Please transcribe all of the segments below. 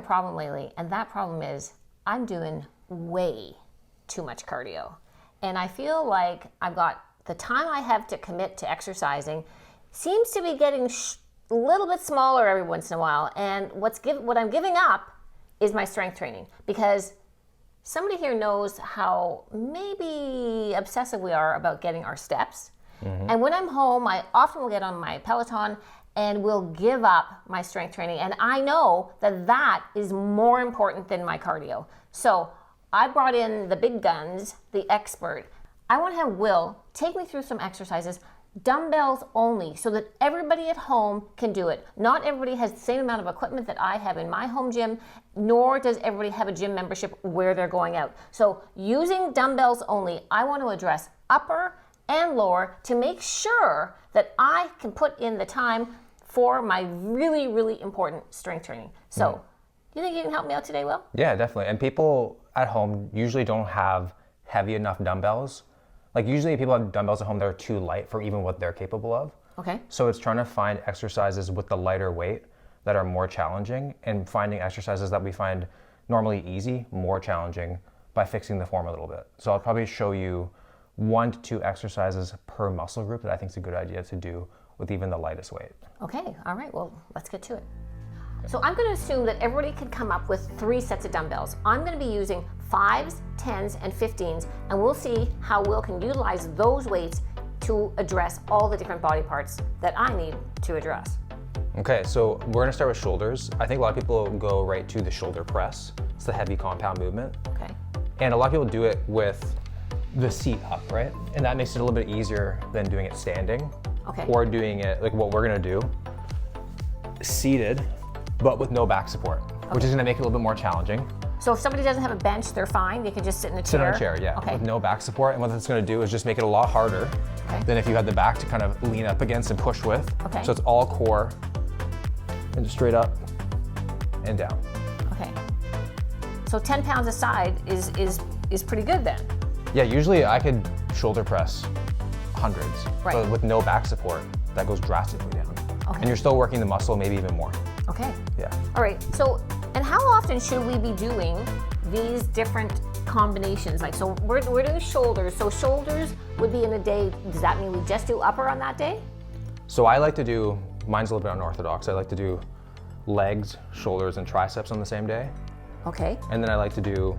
a problem lately, and that problem is I'm doing way too much cardio. And I feel like I've got the time I have to commit to exercising seems to be getting a little bit smaller every once in a while. And what I'm giving up is my strength training, because somebody here knows how maybe obsessive we are about getting our steps. And when I'm home, I often will get on my Peloton and will give up my strength training. And I know that that is more important than my cardio. So I brought in the big guns, the expert. I want to have Will take me through some exercises, dumbbells only, so that everybody at home can do it. Not everybody has the same amount of equipment that I have in my home gym, nor does everybody have a gym membership where they're going out. So using dumbbells only, I want to address upper and lower to make sure that I can put in the time for my really, really important strength training. So, do you think you can help me out today, Will? Yeah, definitely. And people at home usually don't have heavy enough dumbbells. Like usually people have dumbbells at home that are too light for even what they're capable of. Okay. So it's trying to find exercises with the lighter weight that are more challenging, and finding exercises that we find normally easy, more challenging, by fixing the form a little bit. So I'll probably show you 1 to 2 exercises per muscle group that I think is a good idea to do with even the lightest weight. Okay, all right, well, let's get to it. So I'm going to assume that everybody can come up with 3 sets of dumbbells. I'm going to be using 5s, 10s, and 15s, and we'll see how Will can utilize those weights to address all the different body parts that I need to address. Okay, so we're gonna start with shoulders. I think a lot of people go right to the shoulder press. It's the heavy compound movement. Okay. And a lot of people do it with the seat up, right? And that makes it a little bit easier than doing it standing. Okay. Or doing it like what we're gonna do, seated, but with no back support, which is gonna make it a little bit more challenging. So if somebody doesn't have a bench, they're fine. They can just sit in a chair. Sit on a chair, yeah, Okay. with no back support. And what that's gonna do is just make it a lot harder than if you had the back to kind of lean up against and push with. Okay. So it's all core and just straight up and down. Okay. So 10 pounds a side is pretty good then. Yeah, usually I could shoulder press hundreds, Right. but with no back support, that goes drastically down. Okay. And you're still working the muscle, maybe even more. Okay. Yeah. All right. So, and how often should we be doing these different combinations? Like, so we're doing shoulders. So shoulders would be in a day. Does that mean we just do upper on that day? So I like to do, mine's a little bit unorthodox. I like to do legs, shoulders, and triceps on the same day. Okay. And then I like to do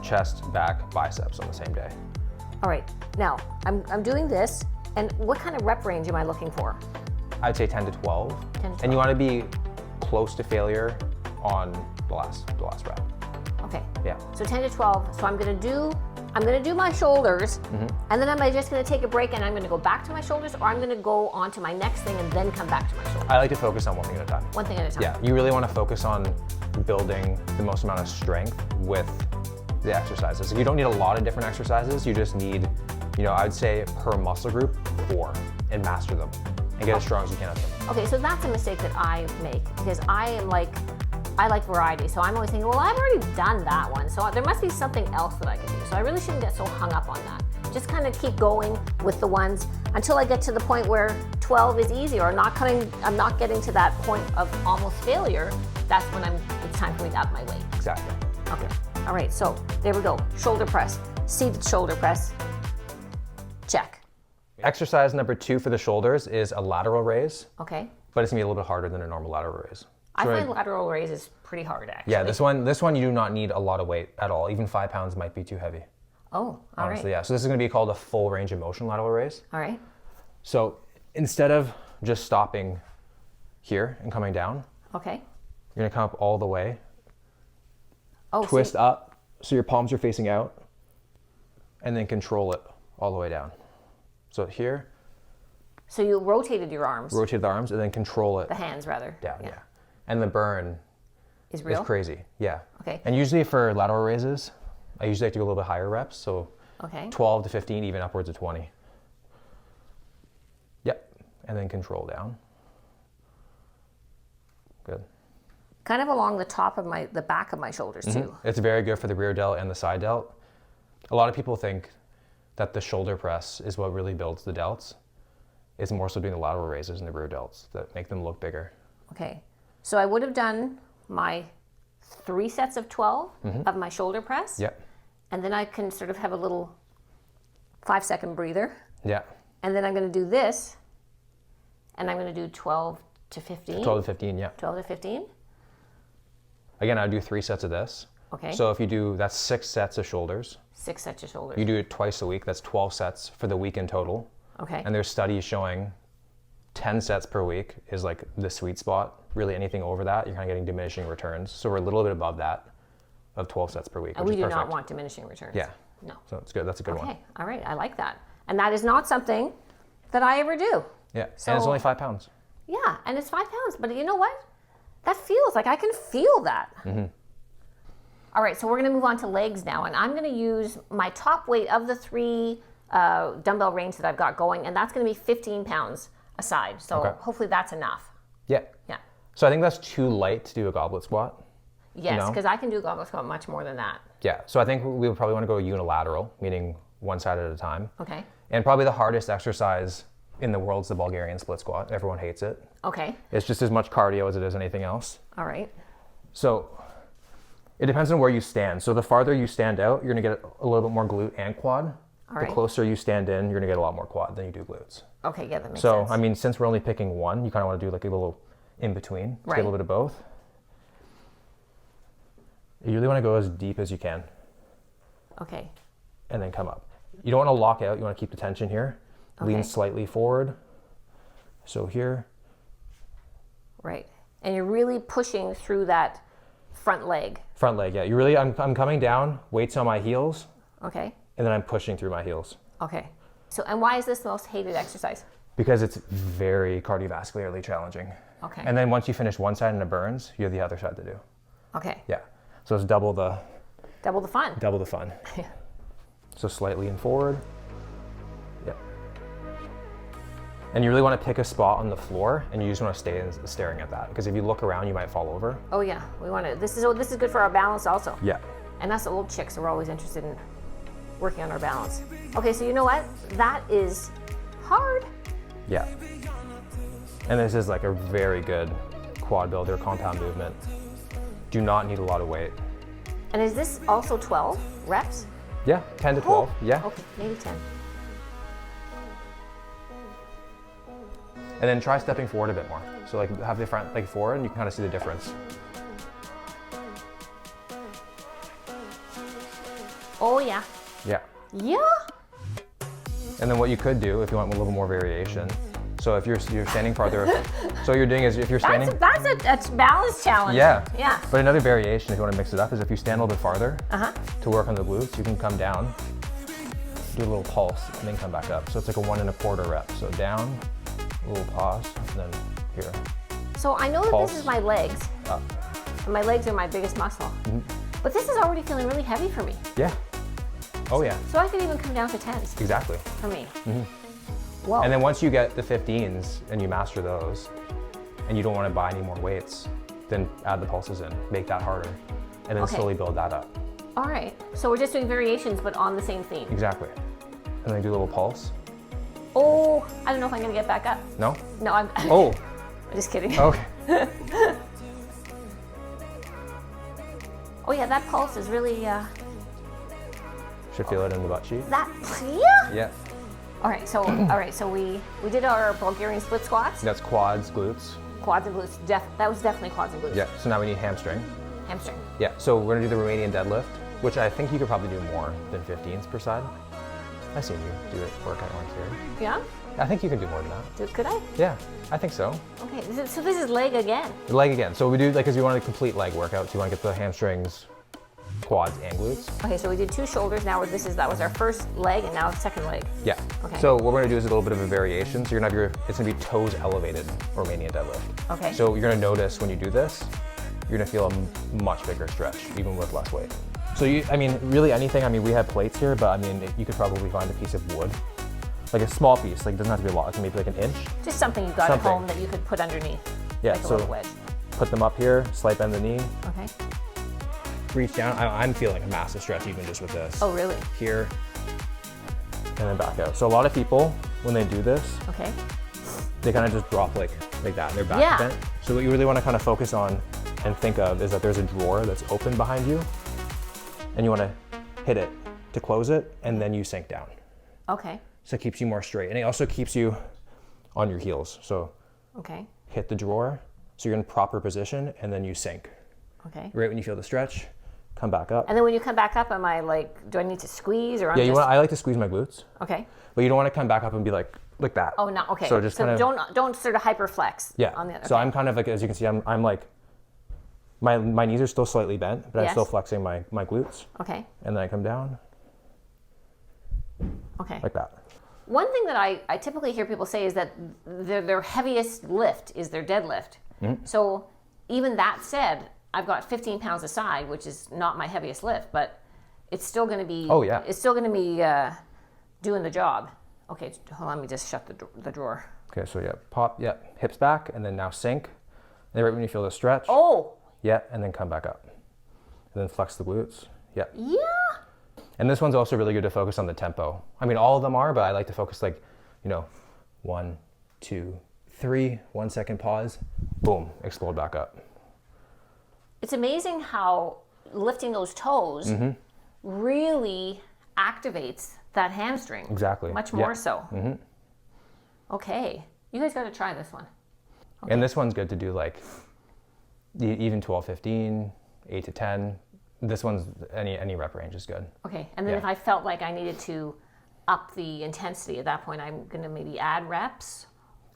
chest, back, biceps on the same day. All right. Now, I'm doing this, and what kind of rep range am I looking for? I'd say 10 to 12. 10 to And you want to be close to failure on the last rep. Okay. Yeah. So 10 to 12. So I'm gonna do my shoulders, and then am I just gonna take a break and I'm gonna go back to my shoulders, or I'm gonna go on to my next thing and then come back to my shoulders? I like to focus on one thing at a time. One thing at a time. Yeah, you really want to focus on building the most amount of strength with the exercises. You don't need a lot of different exercises. You just need, I'd say per muscle group 4, and master them and get as strong as you can at them. Okay, so that's a mistake that I make, because I like variety. So I'm always thinking, well, I've already done that one, so there must be something else that I can do. So I really shouldn't get so hung up on that. Just kind of keep going with the ones until I get to the point where 12 is easy, or I'm not getting to that point of almost failure. That's when it's time for me to up my weight. Exactly. Okay. All right, so there we go. Shoulder press, seated shoulder press. Check. Exercise number 2 for the shoulders is a lateral raise, Okay. but it's gonna be a little bit harder than a normal lateral raise. I So find lateral raise is pretty hard, actually. Yeah, this one you do not need a lot of weight at all. Even 5 pounds might be too heavy. Oh, all Honestly, right. yeah. So this is gonna be called a full range of motion lateral raise. All right. So instead of just stopping here and coming down, Okay. you're gonna come up all the way, Oh, twist up so your palms are facing out, and then control it all the way down. So here, So you rotated your arms, rotate the arms, and then control it the hands rather. down, yeah. And the burn Is real? is crazy, yeah. Okay. And usually for lateral raises, I usually like to go a little bit higher reps, so Okay. 12 to 15, even upwards of 20. Yep, and then control down. Good. Kind of along the back of my shoulders too. It's very good for the rear delt and the side delt. A lot of people think that the shoulder press is what really builds the delts. It's more so doing the lateral raises and the rear delts that make them look bigger. Okay. So I would have done my 3 sets of 12 of my shoulder press. Yeah. And then I can sort of have a little 5-second breather. Yeah. And then I'm going to do this, and I'm going to do 12 to 15. 12 to 15, yeah. 12 to 15. Again, I do 3 sets of this. Okay. So if you do, that's 6 sets of shoulders. 6 sets of shoulders. You do it twice a week. That's 12 sets for the week in total. Okay. And there's studies showing 10 sets per week is like the sweet spot. Really anything over that, you're kind of getting diminishing returns. So we're a little bit above that of 12 sets per week, And which we is do perfect. not want diminishing returns. Yeah. No. So it's good. That's a good one. Okay. All right. I like that. And that is not something that I ever do. Yeah. So- and it's only 5 pounds. Yeah. And it's 5 pounds. But you know what? That feels like I can feel that. All right. So we're going to move on to legs now. And I'm going to use my top weight of the 3 dumbbell range that I've got going. And that's going to be 15 pounds a side. So Okay. hopefully that's enough. Yeah. Yeah. So I think that's too light to do a goblet squat. Yes, know? because I can do goblet squat much more than that. Yeah. So I think we would probably want to go unilateral, meaning one side at a time. Okay. And probably the hardest exercise in the world is the Bulgarian split squat. Everyone hates it. Okay. It's just as much cardio as it is anything else. All right. So it depends on where you stand. So the farther you stand out, you're going to get a little bit more glute and quad. All The right. closer you stand in, you're going to get a lot more quad than you do glutes. Okay, yeah, that makes So, sense. I mean, since we're only picking one, you kind of want to do like a little in between. To get Right. a little bit of both. You really want to go as deep as you can Okay. and then come up. You don't want to lock out. You want to keep the tension here. Lean Okay. slightly forward. So here. Right. And you're really pushing through that front leg. Front leg, yeah. You really, I'm coming down, weights on my heels, Okay. and then I'm pushing through my heels. Okay. So, and why is this the most hated exercise? Because it's very cardiovascularly challenging. Okay. And then once you finish one side and it burns, you have the other side to do. Okay. Yeah. So it's double the Double the fun. fun. So slightly in forward. Yeah. And you really want to pick a spot on the floor, and you just want to stay staring at that. Because if you look around, you might fall over. Oh yeah, we want to. This is good for our balance also. Yeah. And us old chicks are always interested in working on our balance. Okay, so you know what? That is hard. Yeah. And this is like a very good quad builder, compound movement. Do not need a lot of weight. And is this also 12 reps? Yeah, 10 to 12. Yeah. Okay, maybe 10. And then try stepping forward a bit more. So like have the front leg forward and you can kind of see the difference. Oh yeah. Yeah. Yeah. And then what you could do if you want a little more variation. So if you're standing farther, so what you're doing is if you're standing. That's a balance challenge. Yeah. Yeah. But another variation if you want to mix it up is if you stand a little bit farther Uh-huh. to work on the glutes, you can come down, do a little pulse, and then come back up. So it's like a 1 1/4 rep. So down, a little pause, and then here, So I know that Pulse. this is my legs, up. and my legs are my biggest muscle. But this is already feeling really heavy for me. Yeah. Oh yeah, So I could even come down to 10s exactly. for me. Whoa. And then once you get the 15s and you master those, and you don't want to buy any more weights, then add the pulses in, make that harder, and then Okay. slowly build that up. All right. So we're just doing variations, but on the same theme. Exactly. And then do a little pulse. Oh, I don't know if I'm gonna get back up. No? No, I'm. Oh, I'm just kidding. okay. Oh yeah, that pulse is really Should feel it in the butt cheek. that. Yeah. Yeah. All right. So we did our Bulgarian split squats, That's quads, glutes. quads and glutes. That was definitely quads and glutes. Yeah. So now we need hamstring. Hamstring. Yeah. So we're gonna do the Radian deadlift, which I think you could probably do more than 15s per side. I've seen you do it workout once here. Yeah. I think you can do more than that. Could I? Yeah, I think so. Okay. So this is leg again. The leg again. So we do like, cause you want to complete leg workouts. You want to get the hamstrings, quads, and glutes. Okay. So we did 2 shoulders. Now that was our first leg, and now second leg. Yeah. Okay. So what we're gonna do is a little bit of a variation. So you're gonna have it's gonna be toes elevated Romanian deadlift. Okay. So you're gonna notice when you do this, you're gonna feel a much bigger stretch, even with less weight. So really anything, we have plates here, but you could probably find a piece of wood. Like a small piece, like it doesn't have to be a lot, it can maybe like an inch. Just something you got Something. at home that you could put underneath. Yeah, Like a so little wedge. put them up here, slight bend the knee, Okay. reach down. I'm feeling a massive stretch even just with this. Oh really? Here, and then back out. So a lot of people, when they do this, Okay. they kind of just drop like that, and their back Yeah. bent. So what you really want to kind of focus on and think of is that there's a drawer that's open behind you, and you want to hit it to close it, and then you sink down. Okay. So it keeps you more straight, and it also keeps you on your heels. So Okay. hit the drawer, so you're in proper position, and then you sink. Okay. Right when you feel the stretch, come back up. And then when you come back up, am I like, do I need to squeeze or? Yeah, I like to squeeze my glutes, Okay. but you don't want to come back up and be like that. Oh, no. Okay. So just kind of don't sort of hyperflex. yeah. On the other. So I'm kind of like, as you can see, I'm like my knees are still slightly bent, but I'm Yes. still flexing my glutes, Okay. and then I come down Okay. like that. One thing that I typically hear people say is that their heaviest lift is their deadlift. So even that said, I've got 15 pounds aside, which is not my heaviest lift, but it's still going to be. Oh, yeah. It's still going to be doing the job. Okay, hold on, let me just shut the drawer. Okay, so yeah, pop, yeah, hips back, and then now sink. And then right when you feel the stretch, Oh. yeah, and then come back up. And then flex the glutes, yeah. Yeah. And this one's also really good to focus on the tempo. I mean, all of them are, but I like to focus 1, 2, 3, 1 second pause, boom, explode back up. It's amazing how lifting those toes really activates that hamstring. Exactly. Much more so. Okay. You guys got to try this one. Okay. And this one's good to do like even 12, 15, 8 to 10. This one's any rep range is good. Okay. And then Yeah. if I felt like I needed to up the intensity at that point, I'm going to maybe add reps.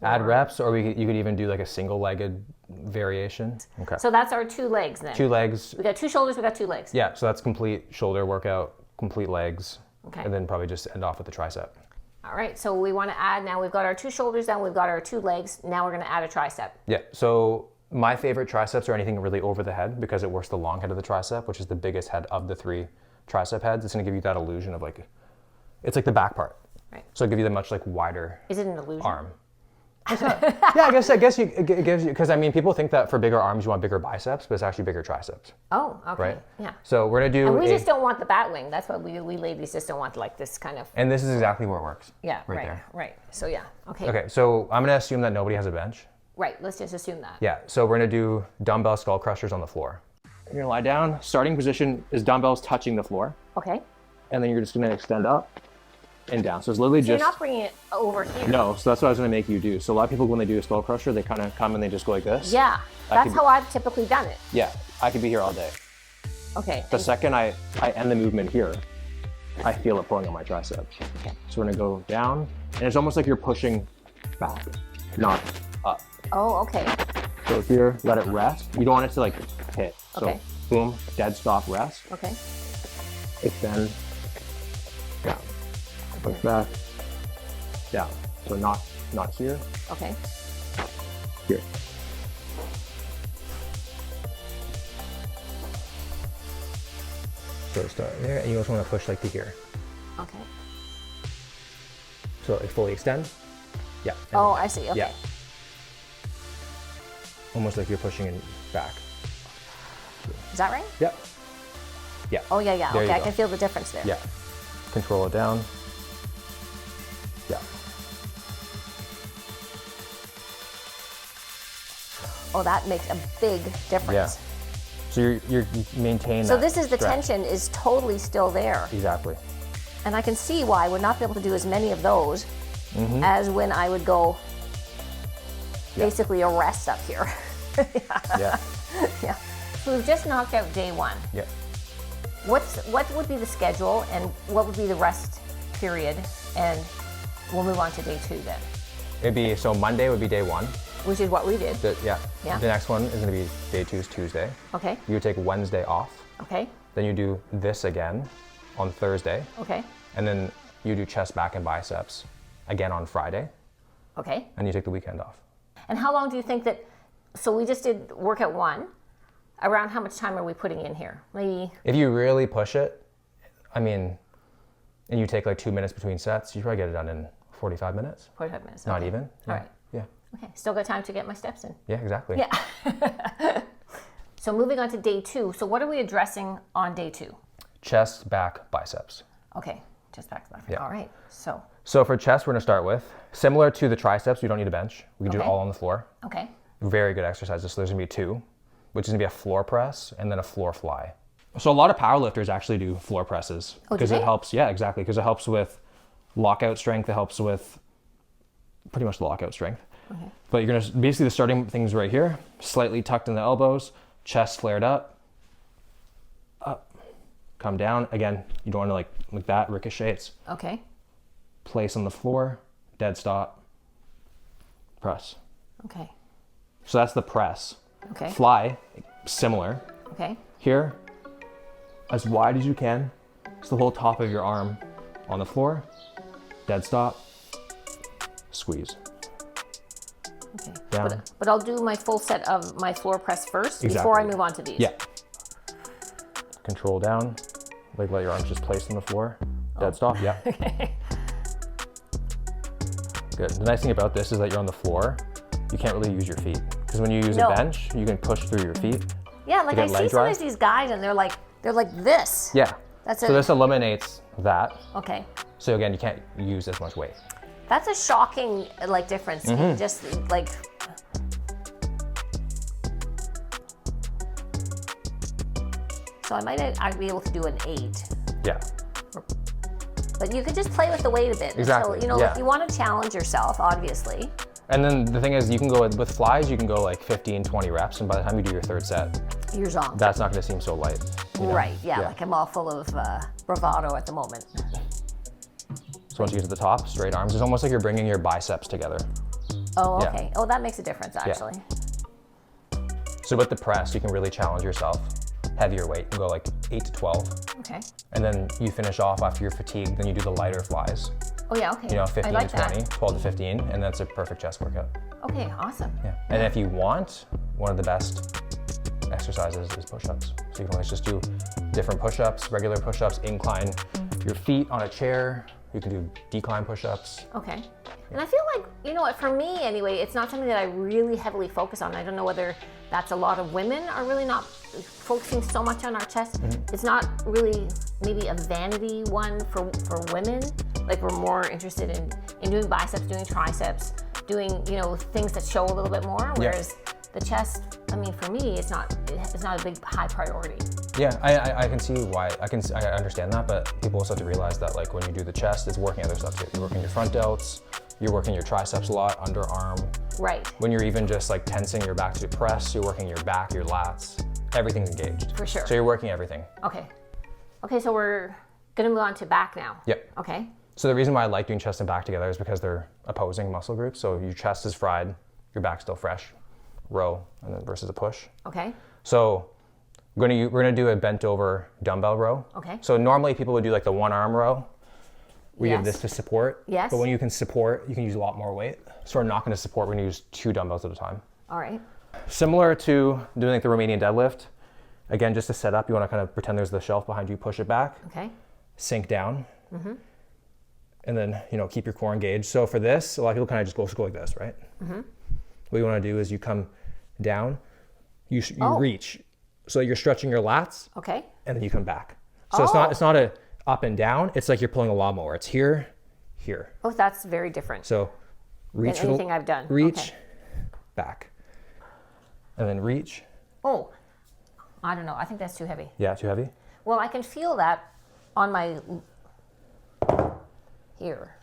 Add reps, or you could even do like a single-legged variation. Okay. So that's our 2 legs then. 2 legs. We got 2 shoulders, we got 2 legs. Yeah, so that's complete shoulder workout, complete legs. Okay. And then probably just end off with the tricep. All right. So we want to add, now we've got our 2 shoulders down, we've got our 2 legs. Now we're going to add a tricep. Yeah, so my favorite triceps are anything really over the head because it works the long head of the tricep, which is the biggest head of the 3 tricep heads. It's going to give you that illusion of like, it's like the back part. Right. So it'll give you the much like wider Is it an illusion? arm. Yeah, I guess it gives you, because I mean, people think that for bigger arms you want bigger biceps, but it's actually bigger triceps, Oh, okay. right? Yeah. So we're gonna do And we just don't want the bat wing. That's what we ladies just don't want like this kind of. and this is exactly where it works. Yeah, right right, there. right. So yeah, okay. Okay, so I'm gonna assume that nobody has a bench. Right, let's just assume that. Yeah, so we're gonna do dumbbell skull crushers on the floor. You're gonna lie down. Starting position is dumbbells touching the floor, Okay. and then you're just gonna extend up and down. So it's literally So just you're not bringing it over here. no. So that's what I was gonna make you do. So a lot of people when they do a skull crusher, they kind of come and they just go like this. Yeah, I that's could- how I've typically done it. Yeah, I could be here all day. Okay. The second I end the movement here, I feel it pulling on my tricep. Okay. So we're gonna go down, and it's almost like you're pushing back, not up. Oh, okay. So here, let it rest. You don't want it to like hit. So Okay. boom, dead stop, rest. Okay. Extend, down. Push back, down. So not here, Okay. here. So start there, and you also want to push like to here. Okay. So like fully extend. Yeah. and Oh, then- I see. Okay. Yeah. Almost like you're pushing it back. Is that right? Yep. Yeah. Oh, yeah, yeah. There Okay, you I go. can feel the difference there. Yeah. Control it down. Yeah. Oh, that makes a big difference. Yeah. So you maintain So that this is the stretch. tension is totally still there. Exactly. And I can see why I would not be able to do as many of those as when I would go Yeah. basically a rest up here. Yeah. Yeah. So we've just knocked out day 1. Yeah. What would be the schedule and what would be the rest period? And we'll move on to day 2 then, It'd be so Monday would be day 1. which is what we did. Yeah. Yeah. The next one is going to be day 2 is Tuesday. Okay. You would take Wednesday off. Okay. Then you do this again on Thursday, Okay. and then you do chest, back, and biceps again on Friday, Okay. and you take the weekend off. And how long do you think that? So we just did workout 1. Around how much time are we putting in here? Maybe. If you really push it, I mean, and you take like 2 minutes between sets, you probably get it done in 45 minutes. 45 minutes. Not okay. even. All Yeah. right. Yeah. Okay. Still got time to get my steps in. Yeah, exactly. Yeah. So moving on to day 2. So what are we addressing on day 2? Chest, back, biceps. Okay. Just back to back. Yeah. All right. So. So for chest, we're gonna start with, similar to the triceps, you don't need a bench. We can do it Okay. all on the floor. Okay. Very good exercises. So there's gonna be 2. which is gonna be a floor press and then a floor fly. So a lot of powerlifters actually do floor presses because it helps, yeah, exactly, because it helps with lockout strength, it helps with pretty much lockout strength. Okay. But you're gonna, basically the starting things right here, slightly tucked in the elbows, chest flared up, come down. Again, you don't wanna like that, ricochets. Okay. Place on the floor, dead stop, press. Okay. So that's the press. Okay. Fly, similar. Okay. Here, as wide as you can, it's the whole top of your arm on the floor, dead stop, squeeze. Okay. Down. But I'll do my full set of my floor press first Exactly. before I move on to these. Yeah. Control down, like let your arms just place on the floor, dead stop, yeah. Okay. Good. The nice thing about this is that you're on the floor, you can't really use your feet. Because when you use a bench, you can push through your feet. Yeah, like I see sometimes these guys and they're like this. Yeah. That's so this eliminates that. Okay. So again, you can't use as much weight. That's a shocking like difference. Just like. So I'd be able to do an 8. Yeah. But you could just play with the weight a bit. Exactly. So, you know, yeah. if you want to challenge yourself, obviously. And then the thing is, you can go with flies, you can go like 15, 20 reps, and by the time you do your third set, you're zoned. That's not going to seem so light. You know? Right, yeah, like I'm all full of bravado at the moment. So once you get to the top, straight arms, it's almost like you're bringing your biceps together. Oh, okay. Yeah. Oh, that makes a difference, actually. Yeah. So with the press, you can really challenge yourself. Heavier weight, you can go like 8 to 12. Okay. And then you finish off after you're fatigued, then you do the lighter flies. Oh yeah, okay. You know, 15 like to 20, that. 12 to 15, and that's a perfect chest workout. Okay, awesome. Yeah. And if you want, one of the best exercises is push-ups. So you can always just do different push-ups, regular push-ups, incline your feet on a chair. You can do decline push-ups. Okay. And I feel like, you know what, for me anyway, it's not something that I really heavily focus on. I don't know whether that's a lot of women are really not focusing so much on our chest. It's not really maybe a vanity one for women. Like we're more interested in doing biceps, doing triceps, doing, you know, things that show a little bit more. Whereas the chest, I mean, for me, it's not a big high priority. Yeah, I can see why. I understand that, but people also have to realize that like when you do the chest, it's working other stuff too. You're working your front delts, you're working your triceps a lot, underarm. Right. When you're even just like tensing your back to press, you're working your back, your lats. Everything's engaged. For sure. So you're working everything. Okay. Okay, so we're gonna move on to back now. Yep. Okay. So the reason why I like doing chest and back together is because they're opposing muscle groups. So your chest is fried, your back's still fresh. Row and then versus a push. Okay. So we're gonna do a bent over dumbbell row. Okay. So normally people would do like the one arm row. We have this to support. Yes. But when you can support, you can use a lot more weight. So we're not gonna support, we're gonna use 2 dumbbells at a time. All right. Similar to doing like the Radian Deadlift. Again, just to set up, you wanna kind of pretend there's the shelf behind you, push it back. Okay. Sink down. And then, you know, keep your core engaged. So for this, a lot of people kind of just go like this, right? What you wanna do is you come down, you reach. So you're stretching your lats. Okay. And then you come back. So it's not a up and down, it's like you're pulling a lawnmower. It's here, here. Oh, that's very different. So reach. Than anything I've done. Reach, okay. Back. And then reach. Oh, I don't know. I think that's too heavy. Yeah, too heavy? Well, I can feel that on my, here.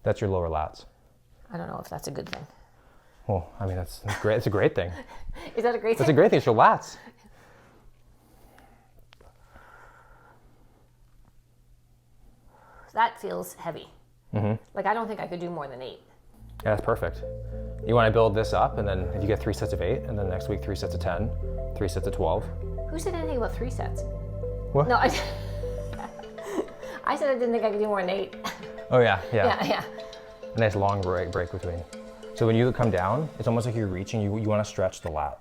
That's your lower lats. I don't know if that's a good thing. Well, I mean, that's great. It's a great thing. Is that a great thing? That's a great thing. It's your lats. That feels heavy. Like I don't think I could do more than 8. Yeah, that's perfect. You want to build this up, and then if you get 3 sets of 8, and then next week 3 sets of 10, 3 sets of 12. Who said anything about 3 sets? What? No, I said I didn't think I could do more than 8. Oh yeah. Yeah. A nice long break between. So when you come down, it's almost like you're reaching. You want to stretch the lat.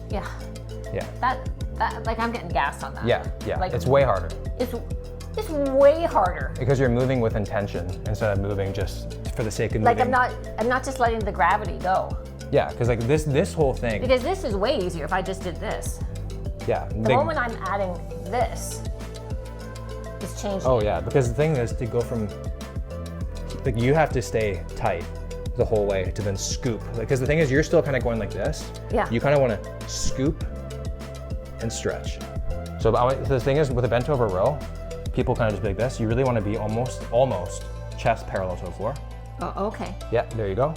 Yeah. Yeah. That like I'm getting gassed on that. Yeah. Like, it's way harder. It's way harder. Because you're moving with intention instead of moving just for the sake of moving. Like I'm not just letting the gravity go. Yeah, because like this whole thing. Because this is way easier if I just did this. Yeah. The moment I'm adding this, it's changing. Oh yeah, because the thing is to go from, like you have to stay tight the whole way to then scoop. Because the thing is, you're still kind of going like this. Yeah. You kind of want to scoop and stretch. So the thing is, with a bent over row, people kind of just be like this. You really want to be almost chest parallel to the floor. Oh, okay. Yeah, there you go.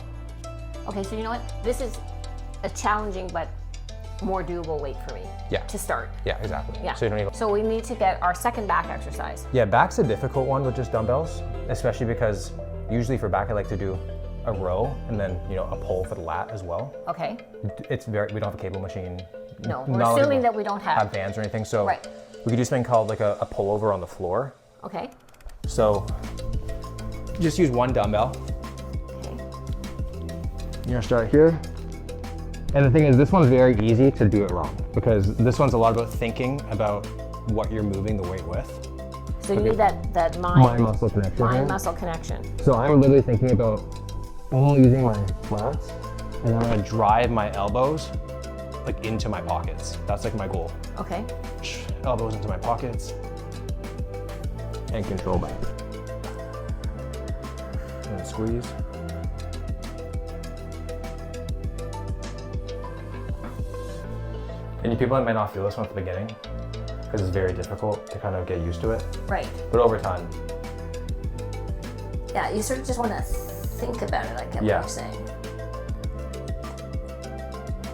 Okay, so you know what? This is a challenging but more doable weight for me. Yeah. To start. Yeah, exactly. Yeah. So you don't need. So we need to get our second back exercise. Yeah, back's a difficult one with just dumbbells, especially because usually for back I like to do a row and then a pull for the lat as well. Okay. We don't have a cable machine. No, we're assuming that we don't have bands or anything, so right. We could do something called like a pullover on the floor. Okay. So just use one dumbbell. Okay. You're gonna start here. And the thing is, this one's very easy to do it wrong because this one's a lot about thinking about what you're moving the weight with. So you need that mind muscle connection. Mind muscle connection. So I'm literally thinking about only using my lats, and I'm gonna drive my elbows like into my pockets. That's like my goal. Okay. Elbows into my pockets and control back. And squeeze. And people might not feel this one at the beginning because it's very difficult to kind of get used to it. Right. But over time. Yeah, you sort of just want to think about it, I get what you're saying.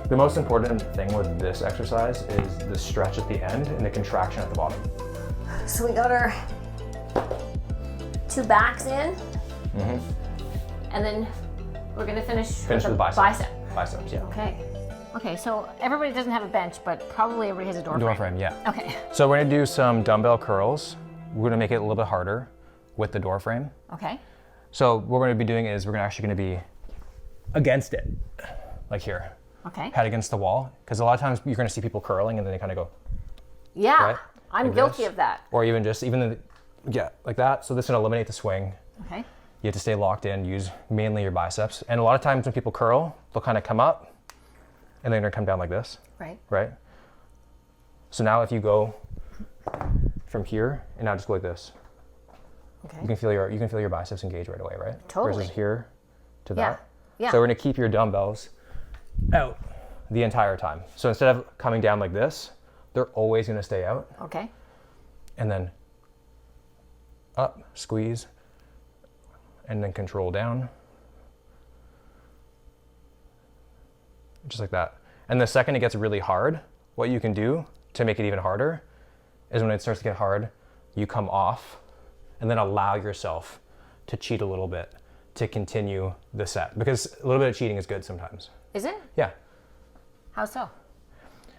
The most important thing with this exercise is the stretch at the end and the contraction at the bottom. So we got our 2 backs in, and then we're gonna finish with the bicep. Biceps, yeah. Okay, so everybody doesn't have a bench, but probably everybody has a door frame. Yeah. Okay. So we're gonna do some dumbbell curls. We're gonna make it a little bit harder with the door frame. Okay. So what we're gonna be doing is we're actually gonna be against it, like here. Okay. Head against the wall, because a lot of times you're going to see people curling and then they kind of go. Yeah, right? I'm like guilty this. of that. Or even like that. So this is going to eliminate the swing. Okay. You have to stay locked in, use mainly your biceps. And a lot of times when people curl, they'll kind of come up and then they're going to come down like this. Right. Right? So now if you go from here and now just go like this. Okay. You can feel your biceps engage right away, right? Totally. Versus here to that. Yeah. So we're going to keep your dumbbells out the entire time. So instead of coming down like this, they're always going to stay out. Okay. And then up, squeeze, and then control down. Just like that. And the second it gets really hard, what you can do to make it even harder is when it starts to get hard, you come off and then allow yourself to cheat a little bit to continue the set. Because a little bit of cheating is good sometimes. Is it? Yeah. How so?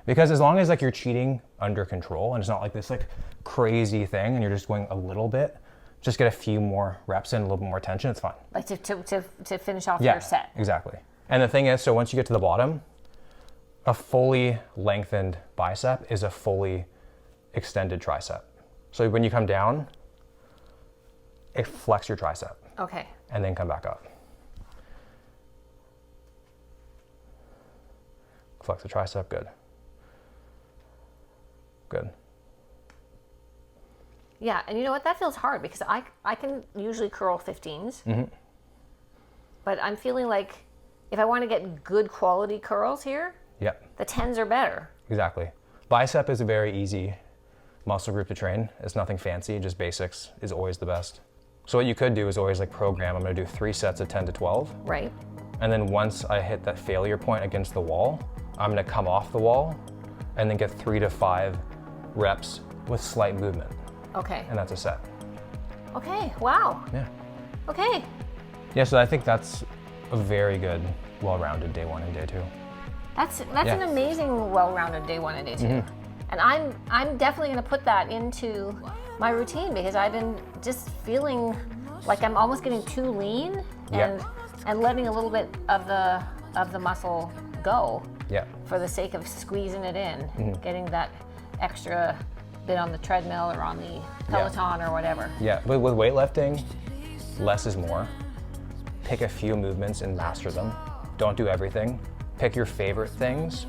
Because as long as like you're cheating under control and it's not like this like crazy thing and you're just going a little bit, just get a few more reps in, a little bit more tension, it's fine. Like to finish off your set. Exactly. And the thing is, so once you get to the bottom, a fully lengthened bicep is a fully extended tricep. So when you come down, it flex your tricep. Okay. And then come back up. Flex the tricep, good. Good. Yeah, and you know what? That feels hard because I can usually curl 15s. But I'm feeling like if I want to get good quality curls here, the 10s are better. Exactly. Bicep is a very easy muscle group to train. It's nothing fancy, just basics is always the best. So what you could do is always like program, I'm gonna do 3 sets of 10 to 12. Right. And then once I hit that failure point against the wall, I'm gonna come off the wall and then get 3 to 5 reps with slight movement. Okay. And that's a set. Okay, wow. Yeah. Okay. Yeah, so I think that's a very good, well-rounded day 1 and day 2. That's an amazing, well-rounded day 1 and day 2. And I'm definitely gonna put that into my routine because I've been just feeling like I'm almost getting too lean and letting a little bit of the muscle go for the sake of squeezing it in, getting that extra bit on the treadmill or on the Peloton or whatever. Yeah, but with weightlifting, less is more. Pick a few movements and master them. Don't do everything. Pick your favorite things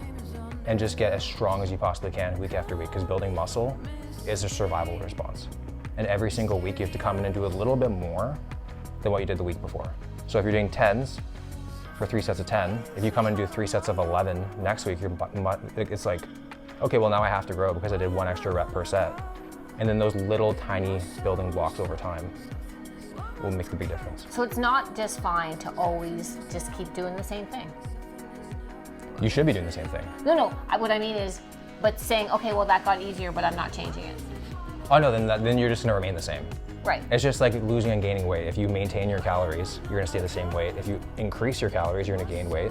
and just get as strong as you possibly can week after week, because building muscle is a survival response. And every single week you have to come in and do a little bit more than what you did the week before. So if you're doing 10s, for 3 sets of 10. If you come and do 3 sets of 11 next week, it's like, okay, well now I have to grow because I did 1 extra rep per set. And then those little tiny building blocks over time will make the big difference. So it's not just fine to always just keep doing the same thing. You should be doing the same thing. No, what I mean is, but saying, okay, well that got easier, but I'm not changing it. Oh no, then you're just gonna remain the same. Right. It's just like losing and gaining weight. If you maintain your calories, you're gonna stay the same weight. If you increase your calories, you're gonna gain weight.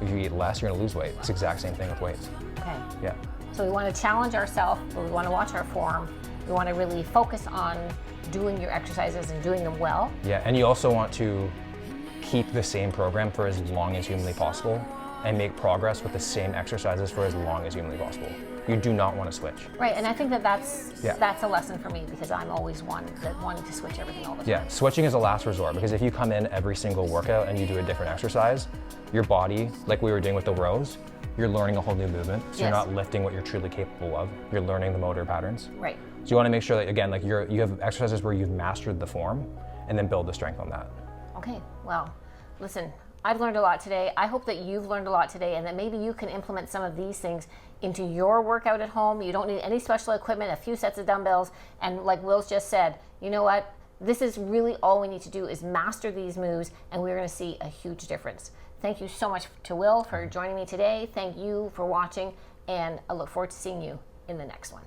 If you eat less, you're gonna lose weight. It's the exact same thing with weights. Okay. Yeah. So we want to challenge ourselves, but we want to watch our form. We want to really focus on doing your exercises and doing them well. Yeah, and you also want to keep the same program for as long as humanly possible and make progress with the same exercises for as long as humanly possible. You do not want to switch. Right, and I think that's a lesson for me because I'm always one that wanted to switch everything all the time. Yeah, switching is a last resort because if you come in every single workout and you do a different exercise, your body, like we were doing with the rows, you're learning a whole new movement. So you're not lifting what you're truly capable of. You're learning the motor patterns. Right. So you want to make sure that, again, like you have exercises where you've mastered the form and then build the strength on that. Okay, well, listen, I've learned a lot today. I hope that you've learned a lot today and that maybe you can implement some of these things into your workout at home. You don't need any special equipment, a few sets of dumbbells, and like Will's just said, you know what? This is really all we need to do is master these moves and we're gonna see a huge difference. Thank you so much to Will for joining me today. Thank you for watching, and I look forward to seeing you in the next one.